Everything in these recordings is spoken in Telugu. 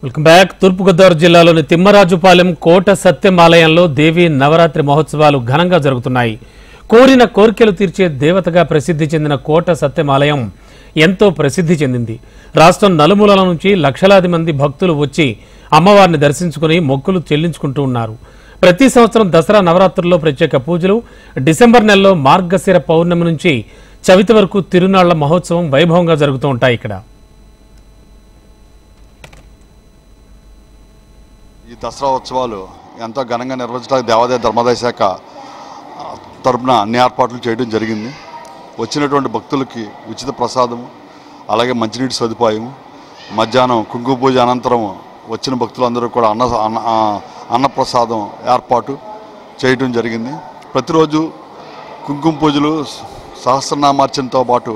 Welcome back. తూర్పుగోదావరి జిల్లాలోని తిమ్మరాజుపాలెం కోట సత్యం ఆలయంలో దేవి నవరాత్రి మహోత్సవాలు ఘనంగా జరుగుతున్నాయి. కోరిన కోరికలు తీర్చే దేవతగా ప్రసిద్ధి చెందిన కోట సత్యం ఆలయం ఎంతో ప్రసిద్ధి చెందింది. రాష్ట్రం నలుమూలల నుంచి లక్షలాది మంది భక్తులు వచ్చి అమ్మవారిని దర్శించుకుని మొక్కులు చెల్లించుకుంటూ ఉన్నారు. ప్రతి సంవత్సరం దసరా నవరాత్రుల్లో ప్రత్యేక పూజలు, డిసెంబర్ నెలలో మార్గశిర పౌర్ణమి నుంచి చవితి వరకు తిరునాళ్ల మహోత్సవం వైభవంగా జరుగుతూ ఉంటాయి. ఇక్కడ ఈ దసరా ఉత్సవాలు ఎంతో ఘనంగా నిర్వహించడానికి దేవాదాయ ధర్మాదాయ శాఖ తరపున అన్ని ఏర్పాట్లు చేయడం జరిగింది. వచ్చినటువంటి భక్తులకి ఉచిత ప్రసాదము, అలాగే మంచినీటి సదుపాయం, మధ్యాహ్నం కుంకుమ పూజ అనంతరం వచ్చిన భక్తులందరూ కూడా అన్నప్రసాదం ఏర్పాటు చేయడం జరిగింది. ప్రతిరోజు కుంకుమ పూజలు, సహస్రనామార్చనతో పాటు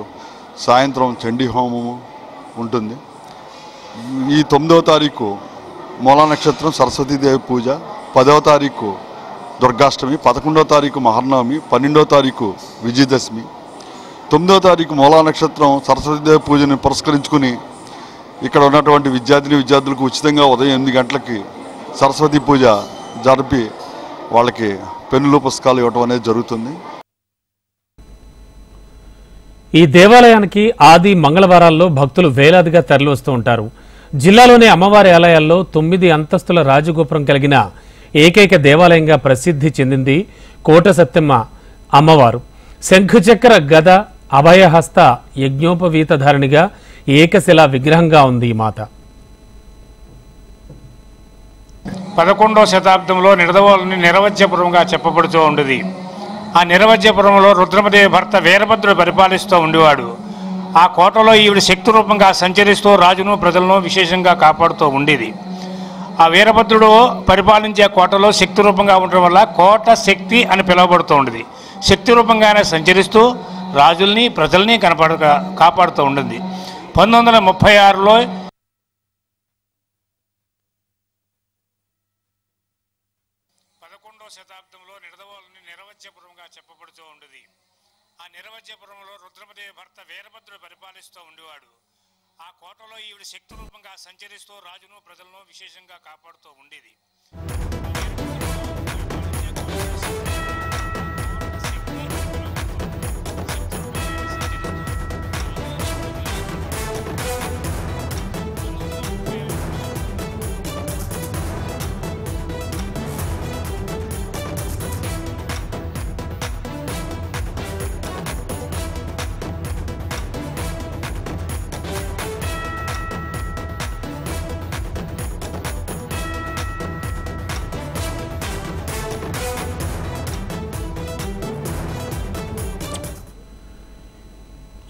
సాయంత్రం చండీ హోమము ఉంటుంది. ఈ 9వ తారీఖు మూలా నక్షత్రం సరస్వతీదేవి పూజ, 10వ తారీఖు దుర్గాష్టమి, 11వ తారీఖు మహర్నవమి, 12వ తారీఖు విజయదశమి. 9వ తారీఖు మూలా నక్షత్రం సరస్వతీదేవి పూజని పురస్కరించుకుని ఇక్కడ ఉన్నటువంటి విద్యార్థులకు ఉచితంగా ఉదయం 8 గంటలకి సరస్వతీ పూజ జరిపి వాళ్ళకి పెన్నులు పుస్తకాలు ఇవ్వడం అనేది జరుగుతుంది. ఈ దేవాలయానికి ఆది మంగళవారాల్లో భక్తులు వేలాదిగా తరలివస్తూ ఉంటారు. జిల్లాలోని అమ్మవారి ఆలయాల్లో 9 అంతస్తుల రాజగోపురం కలిగిన ఏకైక దేవాలయంగా ప్రసిద్ధి చెందింది కోట సత్యమ్మ అమ్మవారు. శంఖచక్ర గద అభయహస్త యజ్ఞోపవీతధారిణిగా ఏకశిలా విగ్రహంగా ఉంది ఈ మాత. 11వ శతాబ్దంలో నిడదవోలుని నిరవజ్యపురంగా చెప్పబడుతూ ఉండేది. ఆ నిరవజ్యపురంలో రుద్రమదేవి భర్త వీరభద్రుడు పరిపాలిస్తూ ఉండేవాడు. ఆ కోటలో ఈవిడ శక్తి రూపంగా సంచరిస్తూ రాజును ప్రజలను విశేషంగా కాపాడుతూ ఉండేది. ఆ వీరభద్రుడు పరిపాలించే కోటలో శక్తి రూపంగా ఉండడం వల్ల కోట శక్తి అని పిలువబడుతూ ఉండేది. శక్తి రూపంగానే సంచరిస్తూ రాజుల్ని ప్రజల్ని కాపాడుతూ ఉండింది. 1936లో 11వ శతాబ్దంలో నిడదవోలుని నిరవజ్యపురంగా చెప్పబడుతూ ఉండేది. ఆ నిరవజ్యపురంలో రుద్రమదేవి భర్త వీరభద్రుడు పరిపాలిస్తూ ఉండేవాడు. ఆ కోటలో ఈవిడ శక్తి రూపంగా సంచరిస్తూ రాజును ప్రజలను విశేషంగా కాపాడుతూ ఉండేది.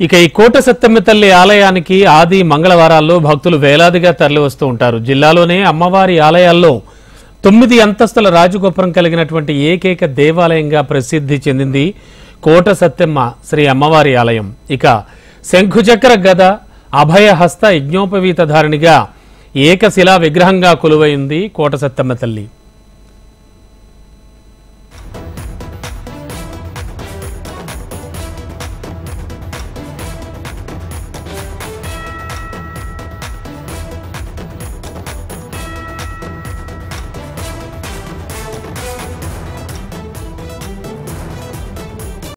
ఇక ఈ కోట సత్తమ్మ తల్లి ఆలయానికి ఆది మంగళవారాల్లో భక్తులు వేలాదిగా తరలివస్తూ ఉంటారు. జిల్లాలోనే అమ్మవారి ఆలయాల్లో 9 అంతస్తుల రాజగోపురం కలిగినటువంటి ఏకైక దేవాలయంగా ప్రసిద్ధి చెందింది కోట సత్తమ్మ శ్రీ అమ్మవారి ఆలయం. ఇక శంఖుచక్ర గద అభయహస్త యజ్ఞోపవీతధారిణిగా ఏకశిలా విగ్రహంగా కొలువైంది కోట సత్తమ్మ తల్లి.